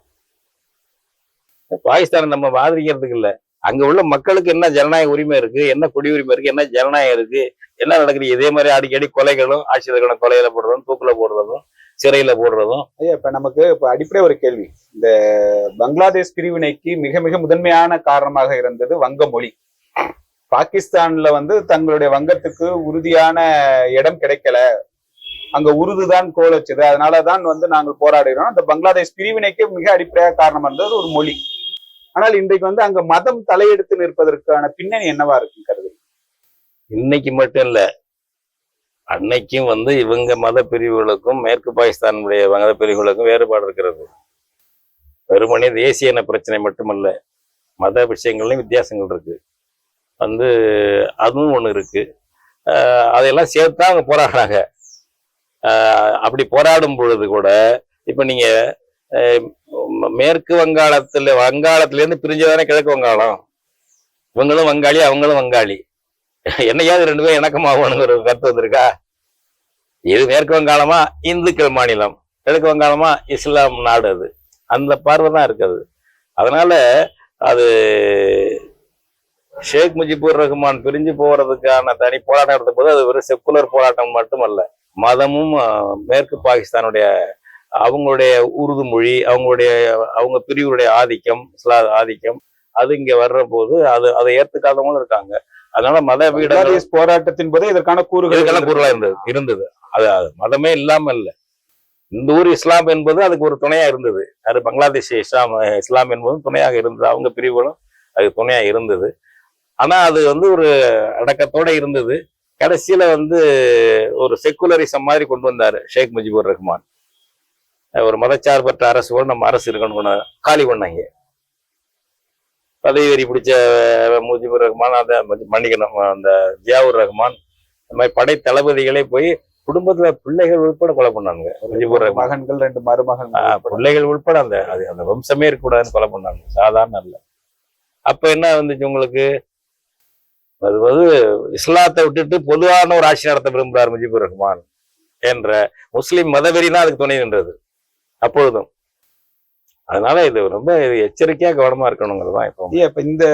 பாகிஸ்தான் நம்ம ஆதரிக்கிறதுக்கு இல்ல, அங்க உள்ள மக்களுக்கு என்ன ஜனநாயக உரிமை இருக்கு, என்ன குடியுரிமை இருக்கு, என்ன ஜனநாயகம் இருக்கு, என்ன நடக்குது? இதே மாதிரி அடிக்கடி கொலைகளும், ஆட்சியர்களும் கொலையில போடுறதும், தூக்குல போடுறதும், சிறையில போடுறதும். ஐயா, இப்ப நமக்கு அடிப்படை ஒரு கேள்வி. இந்த பங்களாதேஷ் பிரிவினைக்கு மிக மிக முதன்மையான காரணமாக இருந்தது வங்க மொழி. பாகிஸ்தான்ல வந்து தங்களுடைய வங்கத்துக்கு உறுதியான இடம் கிடைக்கல, அங்க உருதுதான் கோல் வச்சது, அதனாலதான் வந்து நாங்கள் போராடுகிறோம். அந்த பங்களாதேஷ் பிரிவினைக்கு மிக அடிப்படையாக காரணம் இருந்தது ஒரு மொழி. ஆனால் இன்றைக்கு வந்து அங்க மதம் தலையெடுத்து நிற்பதற்கான பின்னணி என்னவா இருக்கு கருது? இன்னைக்கு மட்டும் இல்ல, அன்னைக்கும் வந்து இவங்க மத பிரிவுகளுக்கும் மேற்கு பாகிஸ்தானுடைய மத பிரிவுகளுக்கும் வேறுபாடு இருக்கிறது. வெறுமனே தேசிய இன பிரச்சனை மட்டுமல்ல, மத விஷயங்கள்லையும் வித்தியாசங்கள் இருக்கு. வந்து அதுவும் ஒண்ணு இருக்கு. அதையெல்லாம் சேர்த்து அவங்க போராடுறாங்க. அப்படி போராடும் பொழுது கூட இப்ப நீங்க மேற்கு வங்காளத்திலேருந்து பிரிஞ்சதானே கிழக்கு வங்காளம். இவங்களும் வங்காளி, அவங்களும் வங்காளி. என்னையாவது ரெண்டு பேரும் இணக்கமாகணுங்கிற ஒரு கருத்து வந்திருக்கா? இது மேற்கு வங்காளமா இந்துக்கள் மாநிலம், கிழக்கு வங்காளமா இஸ்லாம் நாடு. அது அந்த பார்வை தான் இருக்குது. அதனால அது ஷேக் முஜிபுர் ரஹ்மான் பிரிஞ்சு போறதுக்கான தனி போராட்டம் நடத்த போது அது ஒரு செக்குலர் போராட்டம் மட்டுமல்ல, மதமும் மேற்கு பாகிஸ்தானுடைய அவங்களுடைய உருது மொழி, அவங்க பிரிவுடைய ஆதிக்கம், இஸ்லாம் ஆதிக்கம், அது இங்க வர்ற போது அதை ஏத்துக்காதவங்களும் இருக்காங்க. அதனால மத போராட்டத்தின் போது இதற்கான கூறுகளா இருந்தது. அது மதமே இல்லாம இல்ல, இந்த ஊர் இஸ்லாம் என்பது அதுக்கு ஒரு துணையா இருந்தது. அது பங்களாதேஷ் இஸ்லாம் என்பதும் துணையாக இருந்தது. அவங்க பிரிவுகளும் அது துணையா இருந்தது. ஆனா அது வந்து ஒரு அடக்கத்தோட இருந்தது. கடைசியில வந்து ஒரு செக்குலரிசம் மாதிரி கொண்டு வந்தாரு ஷேக் முஜிபுர் ரஹ்மான். ஒரு மதச்சார்பற்ற அரசு நம்ம அரசு இருக்கணும் காலி பண்ணாங்க. பதவி வெறி பிடிச்ச முஜிபுர் ரஹ்மான், மன்னிக்கணும், அந்த ஜியாவுர் ரஹ்மான், இந்த மாதிரி படை தளபதிகளே போய் குடும்பத்துல பிள்ளைகள் உட்பட கொலை பண்ணாங்க. முஜிபுர் மகன்கள், 2 மருமகன்கள், பிள்ளைகள் உட்பட அந்த வம்சமே இருக்கக்கூடாதுன்னு கொலை பண்ணாங்க. சாதாரண இல்ல. அப்ப என்ன வந்துச்சு உங்களுக்கு? அது வந்து இஸ்லாத்தை விட்டுட்டு பொதுவான ஒரு ஆட்சி நடத்த விரும்புகிறார் முஜிபுர் ரஹ்மான் என்ற முஸ்லிம் மதவெறி தான் அதுக்கு துணை நின்றது அப்பொழுதும். அதனால இது ரொம்ப எச்சரிக்கையா கவனமா இருக்கணுங்கிறதுதான். இப்ப இந்த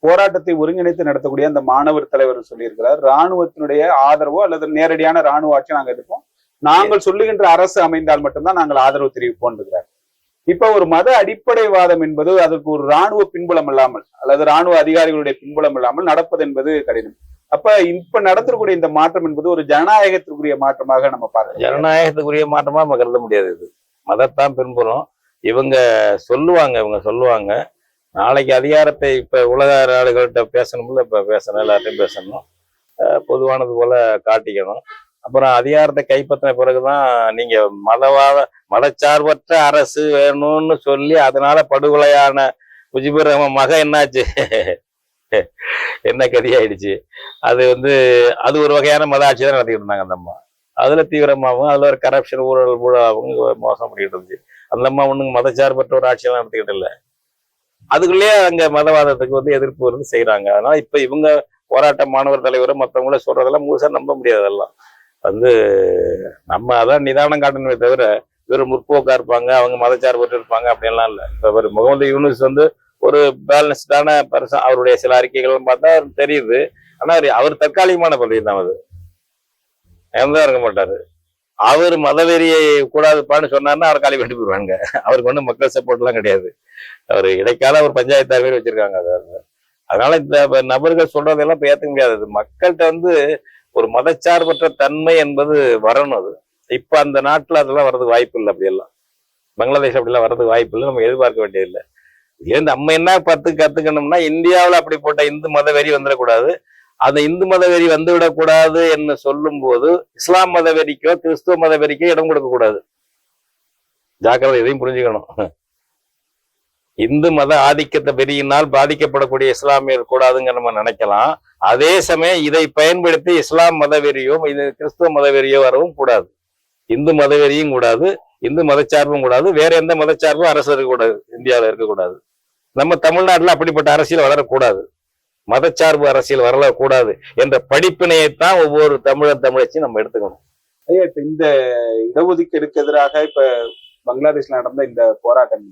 போராட்டத்தை ஒருங்கிணைத்து நடத்தக்கூடிய அந்த மாணவர் தலைவர் சொல்லியிருக்கிறார், ராணுவத்தினுடைய ஆதரவோ அல்லது நேரடியான ராணுவ ஆட்சி நாங்க எதிர்ப்போம், நாங்கள் சொல்லுகின்ற அரசு அமைந்தால் மட்டும்தான் நாங்கள் ஆதரவு தெரிவிப்போம் இருக்கிறார். இப்ப ஒரு மத அடிப்படைவாதம் என்பது அதற்கு ஒரு ராணுவ பின்புலம் இல்லாமல் அல்லது ராணுவ அதிகாரிகளுடைய பின்புலம் இல்லாமல் நடப்பது என்பது கடினம். அப்ப இப்ப நடத்தக்கூடிய இந்த மாற்றம் என்பது ஒரு ஜனநாயகத்திற்குரிய மாற்றமாக நம்ம பார்க்கலாம். ஜனநாயகத்துக்குரிய மாற்றமா நம்ம கருத முடியாது. இது மதத்தான் பின்புலம். இவங்க சொல்லுவாங்க நாளைக்கு அதிகாரத்தை இப்ப உலக நாடுகள்கிட்ட பேசணும்ல, இப்ப பேசணும், எல்லார்ட்டையும் பேசணும், பொதுவானது போல காட்டிக்கணும். அப்புறம் அதிகாரத்தை கைப்பற்றின பிறகுதான் நீங்க மதச்சார்பற்ற அரசு வேணும்னு சொல்லி அதனால படுகொலையான முஜிபுர் ரஹ்மான் மகன் என்னாச்சு? என்ன கதியாயிடுச்சு? அது வந்து அது ஒரு வகையான மத ஆட்சி தான் நடத்திட்டு இருந்தாங்க அந்த அம்மா. அதுல தீவிரமாகவும் அதுல ஒரு கரப்ஷன், ஊழல் அவங்க மோசம் பண்ணிட்டு இருந்துச்சு. அந்த அம்மா ஒண்ணுங்க மதச்சார்பற்ற ஒரு ஆட்சியெல்லாம் நடத்திக்கிட்டு இல்லை. அதுக்குள்ளேயே அங்க மதவாதத்துக்கு வந்து எதிர்ப்பு வந்து செய்யறாங்க. அதனால இப்ப இவங்க போராட்ட மாணவர் தலைவரும் மற்றவங்கள சொல்றதெல்லாம் முழுசா நம்ப முடியாது. அதெல்லாம் வந்து நம்ம அதான் நிதானம் காட்டணுமே தவிர வெறும் முற்போக்கா இருப்பாங்க, அவங்க மதச்சார்பற்று இருப்பாங்க அப்படின்லாம் இல்லை. இப்ப முகமது யூனுஸ் வந்து ஒரு பேலன்ஸ்டான பர்சன். அவருடைய சில அறிக்கைகள் பார்த்தா தெரியுது. ஆனா அவர் தற்காலிகமான பதவி தான், அது தான் இருக்க மாட்டாரு. அவர் மதவெறியை கூடாதுப்பான்னு சொன்னார்னா அவர் காலி பண்ணி போயிடுவாங்க. அவருக்கு ஒன்றும் மக்கள் சப்போர்ட் எல்லாம் கிடையாது. அவர் இடைக்கால ஒரு பஞ்சாயத்து தலைவர் வச்சிருக்காங்க. அதனால இந்த நபர்கள் சொல்றதெல்லாம் இப்ப ஏத்துக்க முடியாது. மக்கள்கிட்ட வந்து ஒரு மதச்சார்பற்ற தன்மை என்பது வரணும். அது இப்ப அந்த நாட்டுல அதெல்லாம் வர்றதுக்கு வாய்ப்பு இல்லை. அப்படியெல்லாம் பங்களாதேஷ் அப்படிலாம் வர்றதுக்கு வாய்ப்பு இல்லை. நம்ம எதிர்பார்க்க வேண்டியதில்லை. இதுல நம்ம என்ன கத்துக்கணும்னா, இந்தியாவில் அப்படிப்பட்ட இந்து மத வெறி வந்துடக்கூடாது. அந்த இந்து மத வெறி வந்துவிடக்கூடாது என்று சொல்லும் போது இஸ்லாம் மத வெறிக்கோ கிறிஸ்துவ மத வெறிக்கோ இடம் கொடுக்க கூடாது. ஜாக்கிரதை, இதையும் புரிஞ்சுக்கணும். இந்து மத ஆதிக்கத்தை வெறியினால் பாதிக்கப்படக்கூடிய இஸ்லாமியர் கூடாதுங்க நம்ம நினைக்கலாம். அதே சமயம் இதை பயன்படுத்தி இஸ்லாம் மத வெறியோ இது கிறிஸ்துவ மத வெறியோ வரவும் கூடாது. இந்து மத வெறியும் கூடாது, இந்து மதச்சார்பும் கூடாது, வேற எந்த மதச்சார்பும் அரசு இருக்கக்கூடாது, இந்தியாவில் இருக்கக்கூடாது. நம்ம தமிழ்நாட்டில் அப்படிப்பட்ட அரசியல் வளரக்கூடாது, மதச்சார்பு அரசியல் வரக்கூடாது என்ற படிப்பினையைத்தான் ஒவ்வொரு தமிழச்சியும் நம்ம எடுத்துக்கணும். ஐயா, இப்ப இந்த இடஒதுக்கீடுக்கு எதிராக இப்ப பங்களாதேஷ்ல நடந்த இந்த போராட்டம்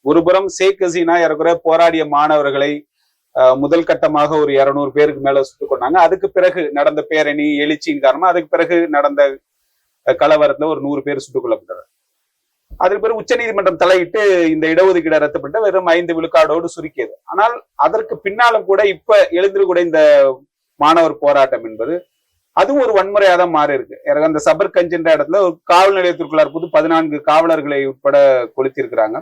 ஒருபுறம் ஷேக் ஹசீனா ஏறக்குறைய போராடிய மாணவர்களை முதல் கட்டமாக ஒரு 200 பேருக்கு மேல சுட்டுக் கொண்டாங்க. அதுக்கு பிறகு நடந்த பேரணி எழுச்சியின் காரணமா அதுக்கு பிறகு நடந்த கலவரத்துல ஒரு 100 பேர் சுட்டுக் கொல்லப்பட்டார். அதற்கு பிறகு உச்சநீதிமன்றம் தலையிட்டு இந்த இடஒதுக்கீடு ரத்துப்பட்டு வெறும் 5 விழுக்காடோடு சுருக்கியது. ஆனால் அதற்கு பின்னாலும் கூட இப்ப எழுந்திருக்கூட இந்த மாணவர் போராட்டம் என்பது அதுவும் ஒரு வன்முறையா தான் மாறி இருக்கு. அந்த சபர்கஞ்சின்ற இடத்துல ஒரு காவல் நிலையத்திற்குள்ளார் போது 14 காவலர்களை உட்பட கொளுத்திருக்கிறாங்க.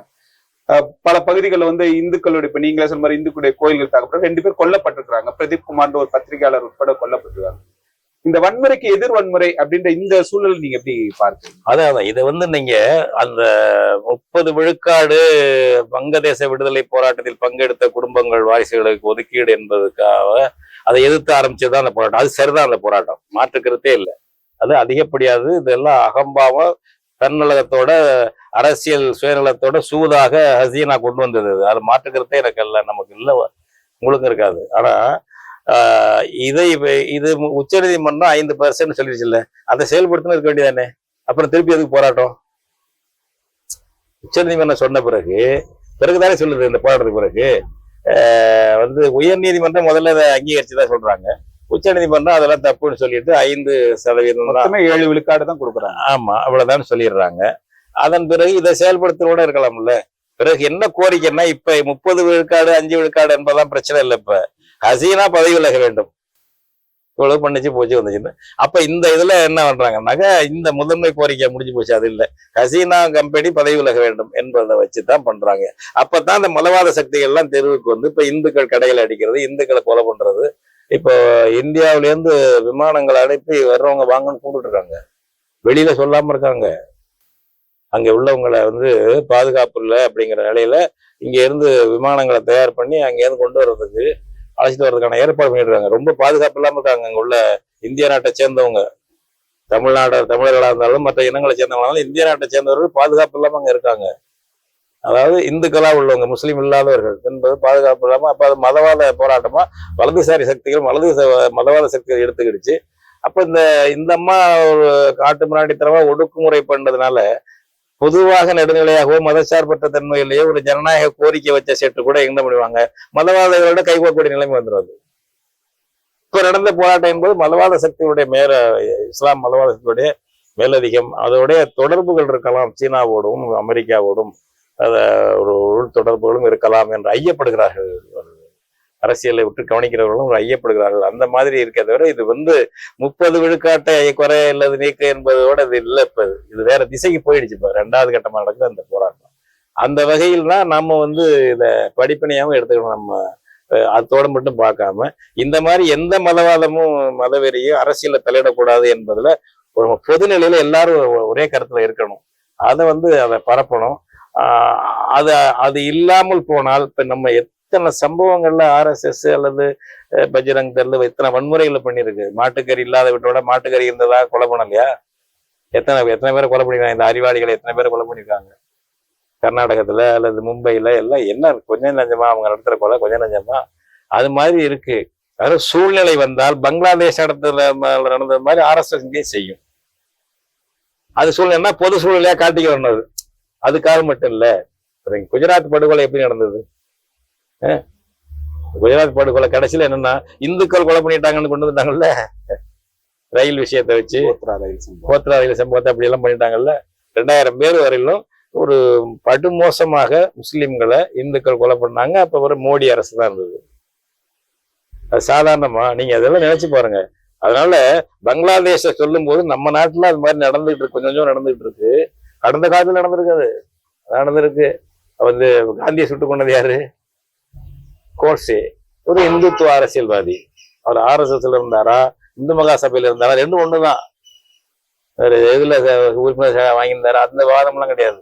பல பகுதிகளில் வந்து இந்துக்களுடைய, இப்ப நீங்களே சொன்ன மாதிரி இந்துக்களுடைய கோயில்கள் தாக்கப்பட்டு 2 பேர் கொல்லப்பட்டிருக்கிறாங்க. பிரதீப் குமார்ன்ற ஒரு பத்திரிகையாளர் உட்பட கொல்லப்பட்டிருக்காங்க. இந்த வன்முறைக்கு எதிர் வன்முறை அப்படின்ற இந்த சூழல் நீங்க எப்படி பார்க்கிறீங்க? அதான் இதை வந்து நீங்க அந்த 30 விழுக்காடு வங்கதேச விடுதலை போராட்டத்தில் பங்கெடுத்த குடும்பங்கள் வாரிசுகளுக்கு ஒதுக்கீடு என்பதுக்காக அதை எதிர்த்து ஆரம்பிச்சதுதான் அந்த போராட்டம். அது சரிதான், அந்த போராட்டம் மாற்றுக்கிறதே இல்லை. அது அதிகப்படியாது. இதெல்லாம் அகம்பாவம், தன்னலகத்தோட, அரசியல் சுயநலத்தோட சூதாக ஹசீனா கொண்டு வந்தது. அது மாற்றுக்கிறதே எனக்கு இல்லை, நமக்கு இல்லை, உங்களுக்கு இருக்காது. ஆனா இது உச்சநீதிமன்றம் 5% சொல்லிடுச்சுல்ல, அதை செயல்படுத்தணும் இருக்க வேண்டியதானே. அப்புறம் திருப்பி எதுக்கு போராட்டம்? உச்சநீதிமன்றம் சொன்ன பிறகுதானே சொல்லுது. இந்த போராட்டத்துக்கு பிறகு வந்து உயர் நீதிமன்றம் முதல்ல அதை அங்கீகரிச்சுதான் சொல்றாங்க. உச்ச நீதிமன்றம் அதெல்லாம் தப்புன்னு சொல்லிட்டு 5% 7 விழுக்காடு தான் கொடுக்குறாங்க. ஆமா, அவ்வளவுதான் சொல்லிடுறாங்க. அதன் பிறகு இதை செயல்படுத்தோட இருக்கலாம்ல. பிறகு என்ன கோரிக்கைன்னா, இப்ப 30 விழுக்காடு 5 விழுக்காடு என்பதெல்லாம் பிரச்சனை இல்லை. இப்ப ஹசீனா பதவி விலக வேண்டும், இவ்வளவு பண்ணிச்சு போச்சு வந்துச்சுன்னு. அப்ப இந்த இதுல என்ன பண்றாங்கன்னாக்க, இந்த முதன்மை கோரிக்கை முடிஞ்சு போச்சு. அது இல்லை, ஹசீனா கம்பெனி பதவி விலக வேண்டும் என்பதை வச்சுதான் பண்றாங்க. அப்பதான் இந்த மதவாத சக்திகள் எல்லாம் தெருவுக்கு வந்து இப்ப இந்துக்கள் கடைகளை அடிக்கிறது, இந்துக்களை கொலை பண்றது. இப்போ இந்தியாவில இருந்து விமானங்களை அனுப்பி வர்றவங்க வாங்கன்னு கூப்பிட்டு இருக்காங்க, வெளியில சொல்லாம இருக்காங்க. அங்க உள்ளவங்களை வந்து பாதுகாப்பு இல்லை அப்படிங்கிற நிலையில இங்க இருந்து விமானங்களை தயார் பண்ணி அங்க இருந்து கொண்டு வர்றதுக்கு, அழைச்சிட்டு வர்றதுக்கான ஏற்பாடு பண்ணிட்டு இருக்காங்க. ரொம்ப பாதுகாப்பு இல்லாம இருக்காங்க அங்க உள்ள இந்திய நாட்டை சேர்ந்தவங்க. தமிழர்களா இருந்தாலும் மற்ற இனங்களை சேர்ந்தவங்களாலும் இந்திய நாட்டை சேர்ந்தவர்கள் பாதுகாப்பு இல்லாம அங்க இருக்காங்க. அதாவது இந்துக்களா உள்ளவங்க, முஸ்லீம் இல்லாதவர்கள் என்பது பாதுகாப்பு இல்லாம. அப்ப அது மதவாத போராட்டமா வலதுசாரி சக்திகள், மதவாத சக்திகள் எடுத்துக்கிடுச்சு. அப்ப இந்த அம்மா ஒரு காட்டு முன்னாடித்தனமா ஒடுக்குமுறை பண்ணதுனால, பொதுவாக நடுநிலையாகவோ மதச்சார்பற்ற தன்மையிலேயோ ஒரு ஜனநாயக கோரிக்கை வச்ச செட்டு கூட என்ன பண்ணுவாங்க, மதவாதிகளோட கைகோக்கூடிய நிலைமை வந்துடுறது. இப்ப நடந்த போராட்டம் என்பது மதவாத சக்தியுடைய இஸ்லாம் மதவாத சக்தியுடைய மேலதிகம், அதோடைய தொடர்புகள் இருக்கலாம், சீனாவோடும் அமெரிக்காவோடும் ஒரு உள் தொடர்புகளும் இருக்கலாம் என்று ஐயப்படுகிறார்கள். அரசியலை விட்டு கவனிக்கிறவர்களும் ஐயப்படுகிறார்கள். அந்த மாதிரி இருக்க தவிர இது வந்து 30 விழுக்காட்டை குறை அல்லது நீக்க என்பதோட இது இல்லை. இப்ப இது வேற திசைக்கு போயிடுச்சு. இப்ப 2வது கட்டமா நடக்குது அந்த போராட்டம். அந்த வகையில்னா நம்ம வந்து இதை படிப்பனையாவும் எடுத்துக்கணும். நம்ம அதோட மட்டும் பார்க்காம இந்த மாதிரி எந்த மதவாதமும் மதவெறியும் அரசியல தலையிடக்கூடாது என்பதுல ஒரு பொதுநிலையில எல்லாரும் ஒரே கருத்துல இருக்கணும். அதை வந்து அதை பரப்பணும். அது இல்லாமல் போனால் இப்ப நம்ம எத்தனை சம்பவங்கள்ல RSS அல்லது பஜ்ரங் தள் இத்தனை வன்முறைகளை பண்ணிருக்கு. மாட்டுக்கறி இல்லாத வீட்டோட மாட்டுக்கறி இருந்ததா கொலை பண்ணலையா? எத்தனை பேரை கொலை பண்ணிருக்காங்க. இந்த அறிவாளிகளை எத்தனை பேரை கொலை பண்ணிருக்காங்க கர்நாடகத்துல அல்லது மும்பைல எல்லாம். என்ன கொஞ்சம் நஞ்சமா அவங்க நடத்துற கொலை, கொஞ்சம் நஞ்சமா? அது மாதிரி இருக்கு. அதாவது சூழ்நிலை வந்தால் பங்களாதேஷ் இடத்துல நடந்தது மாதிரி RSS இங்கேயும் செய்யும். அது சூழ்நிலைன்னா பொது சூழ்நிலையா காட்டிக்க வரணும். அதுக்காக மட்டும் இல்ல. குஜராத் படுகொலை எப்படி நடந்தது? குஜராத் படுகொலை கடைசியில என்னன்னா, இந்துக்கள் கொலை பண்ணிட்டாங்கன்னு கொண்டு வந்தாங்கல்ல, ரயில் விஷயத்தை வச்சு. கோத்ரா ரயில் சம்பவத்தை அப்படி எல்லாம் பண்ணிட்டாங்கல்ல. 2000 பேர் வரையிலும் ஒரு படுமோசமாக முஸ்லிம்களை இந்துக்கள் கொலை பண்ணாங்க. அப்ப ஒரு மோடி அரசு தான் இருந்தது. அது சாதாரணமா? நீங்க அதெல்லாம் நினைச்சு பாருங்க. அதனால பங்களாதேஷ சொல்லும் போது நம்ம நாட்டுல அது மாதிரி நடந்துட்டு இருக்கு, கொஞ்சம் கொஞ்சம் நடந்துட்டு இருக்கு. கடந்த காலத்துல நடந்திருக்கு. வந்து காந்தியை சுட்டு கொண்டது யாரு? கோட்சே. ஒரு இந்துத்துவ அரசியல்வாதி. அவர் RSSல இருந்தாரா, இந்து மகாசபையில இருந்தாரா? ரெண்டும் ஒண்ணுதான். வேற எதுல உறுப்பினர் வாங்கியிருந்தாரா? அந்த வாதம் எல்லாம் கிடையாது.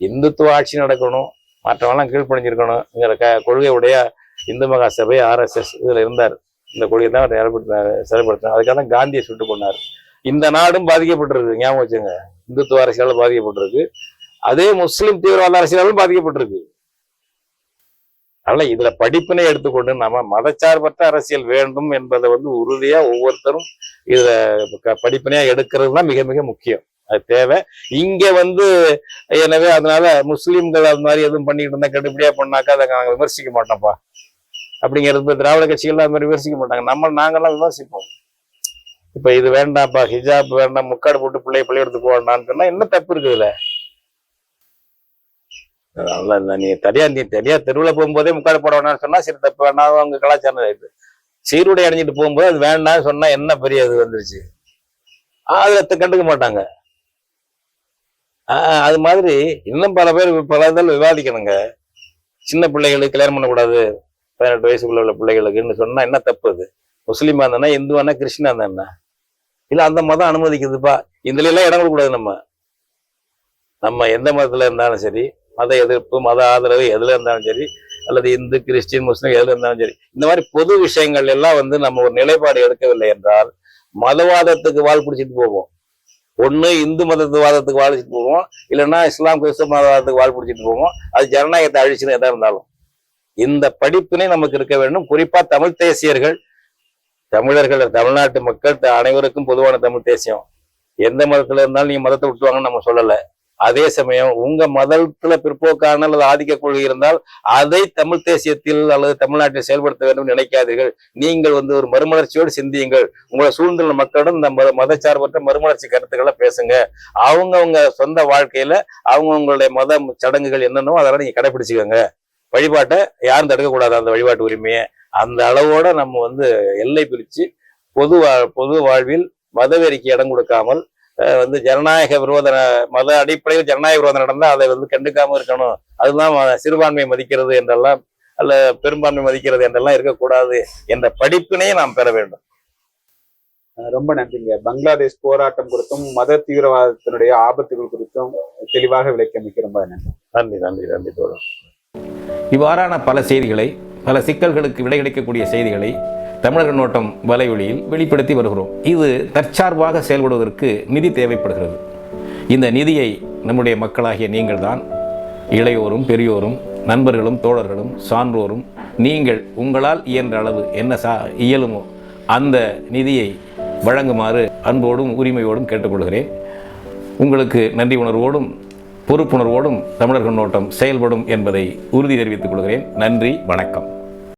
இந்துத்துவ ஆட்சி நடக்கணும், மற்றவெல்லாம் கீழ்ப்பணிஞ்சிருக்கணும்ங்கிற கொள்கையுடைய இந்து மகாசபை RSS இதுல இருந்தார். இந்த கொள்கை தான் செயல்படுத்தினார். அதுக்காக தான் காந்தியை சுட்டு கொண்டார். இந்த நாடும் பாதிக்கப்பட்டிருக்கு, ஞாபகம் வச்சுங்க. இந்துத்துவ அரசியலால் பாதிக்கப்பட்டிருக்கு. அதே முஸ்லிம் தீவிரவாத அரசியலாலும் பாதிக்கப்பட்டிருக்கு. அதனால இதுல படிப்பினை எடுத்துக்கொண்டு நம்ம மதச்சார்பற்ற அரசியல் வேண்டும் என்பதை வந்து உறுதியா ஒவ்வொருத்தரும் இதுல படிப்பினையா எடுக்கிறது தான் மிக மிக முக்கியம். அது தேவை. இங்க வந்து எனவே அதனால முஸ்லிம்கள் அது மாதிரி எதுவும் பண்ணிட்டு இருந்தா கடுப்படியா பண்ணாக்கா அதை நாங்க விமர்சிக்க மாட்டோம்ப்பா அப்படிங்கிறது. திராவிட கட்சிகள் அது மாதிரி விமர்சிக்க மாட்டாங்க. நாங்கெல்லாம் விமர்சிப்போம். இப்ப இது வேண்டாம்ப்பா, ஹிஜாப் வேண்டாம், முக்காடு போட்டு பள்ளியோடத்துக்கு போவான்னு சொன்னா என்ன தப்பு இருக்குதுல? நீ தனியா தெருவில் போகும்போதே முக்காடு போட வேணாம்னு சொன்னா சரி, தப்பு வேணாம், அவங்க கலாச்சாரம் ஆயிடுது. சீருடை அணிஞ்சிட்டு போகும்போது அது வேண்டாம்னு சொன்னா என்ன பெரிய அது வந்துருச்சு, அதை கண்டுக்க மாட்டாங்க. அது மாதிரி இன்னும் பல பேர் பல இதில் விவாதிக்கணுங்க. சின்ன பிள்ளைகளுக்கு கல்யாணம் பண்ணக்கூடாது 18 வயசுக்குள்ள உள்ள பிள்ளைகளுக்குன்னு சொன்னா என்ன தப்பு? அது முஸ்லீமா இருந்தா, இந்துவானா, கிறிஸ்டினா இருந்தா இல்ல அந்த மதம் அனுமதிக்குதுப்பா, இதுல எல்லாம் இடம் கொடுக்கூடாது. நம்ம எந்த மதத்துல இருந்தாலும் சரி, மத எதிர்ப்பு மத ஆதரவு எதுல இருந்தாலும் சரி, அல்லது இந்து கிறிஸ்டின் முஸ்லீம் எதுல இருந்தாலும் சரி, இந்த மாதிரி பொது விஷயங்கள் எல்லாம் நம்ம ஒரு நிலைப்பாடு எடுக்கவில்லை என்றால் மதவாதத்துக்கு வாழ் பிடிச்சிட்டு போவோம். ஒண்ணு இந்து மதவாதத்துக்கு வாழ்ச்சிட்டு போவோம், இல்லைன்னா இஸ்லாம் கிறிஸ்தவ மதவாதத்துக்கு வாழ் பிடிச்சிட்டு போவோம். அது ஜனநாயகத்தை அழிச்சுன்னு எதா இருந்தாலும் இந்த படிப்பினை நமக்கு இருக்க வேண்டும். குறிப்பா தமிழ் தேசியர்கள், தமிழர்கள், தமிழ்நாட்டு மக்கள் அனைவருக்கும் பொதுவான தமிழ் தேசியம். எந்த மதத்துல இருந்தாலும் நீங்க மதத்தை விட்டுவாங்கன்னு நம்ம சொல்லல. அதே சமயம் உங்க மதத்துல பிற்போக்கான அல்லது ஆதிக்க கொள்கை இருந்தால் அதை தமிழ் தேசியத்தில் அல்லது தமிழ்நாட்டில் செயல்படுத்த வேண்டும் நினைக்காதீர்கள். நீங்கள் ஒரு மறுமலர்ச்சியோடு சிந்தியுங்கள். உங்களை சூழ்ந்துள்ள மக்களுடன் இந்த மதச்சார்பற்ற மறுமலர்ச்சி கருத்துக்களை பேசுங்க. அவங்க சொந்த வாழ்க்கையில அவங்களுடைய மத சடங்குகள் என்னன்னோ அதெல்லாம் நீங்க கடைபிடிச்சுக்கோங்க. வழிபாட்டை யாரும் தடுக்கக்கூடாது. அந்த வழிபாட்டு உரிமையை அந்த அளவோட நம்ம எல்லை பிரிச்சு பொது வாழ்வில் மதவெறிக்கு இடம் கொடுக்காமல் ஜனநாயக விரோத மத அடிப்படையில் ஜனநாயக விரோதம் நடந்தா அதை கண்டுக்காம இருக்கணும். அதுதான் சிறுபான்மையை மதிக்கிறது என்றெல்லாம் அல்ல பெரும்பான்மை மதிக்கிறது என்றெல்லாம் இருக்கக்கூடாது என்ற படிப்பினையை நாம் பெற வேண்டும். ரொம்ப நன்றிங்க. பங்களாதேஷ் போராட்டம் குறித்தும் மத தீவிரவாதத்தினுடைய ஆபத்துகள் குறித்தும் தெளிவாக விளக்கமிக்க ரொம்ப நன்றி. நன்றி நன்றி நன்றி தோழர். இவ்வாறான பல செய்திகளை, பல சிக்கல்களுக்கு விடை கிடைக்கக்கூடிய செய்திகளை தமிழர் நோட்டம் வலையொலியில் வெளிப்படுத்தி வருகிறோம். இது தற்சார்பாக செயல்படுவதற்கு நிதி தேவைப்படுகிறது. இந்த நிதியை நம்முடைய மக்களாகிய நீங்கள் தான், இளையோரும் பெரியோரும் நண்பர்களும் தோழர்களும் சான்றோரும், நீங்கள் உங்களால் இயன்ற அளவு என்ன இயலுமோ அந்த நிதியை வழங்குமாறு அன்போடும் உரிமையோடும் கேட்டுக்கொள்கிறேன். உங்களுக்கு நன்றி உணர்வோடும் பொறுப்புணர்வோடும் தமிழர்கள் நோட்டம் செயல்படும் என்பதை உறுதி தெரிவித்துக் கொள்கிறேன். நன்றி, வணக்கம்.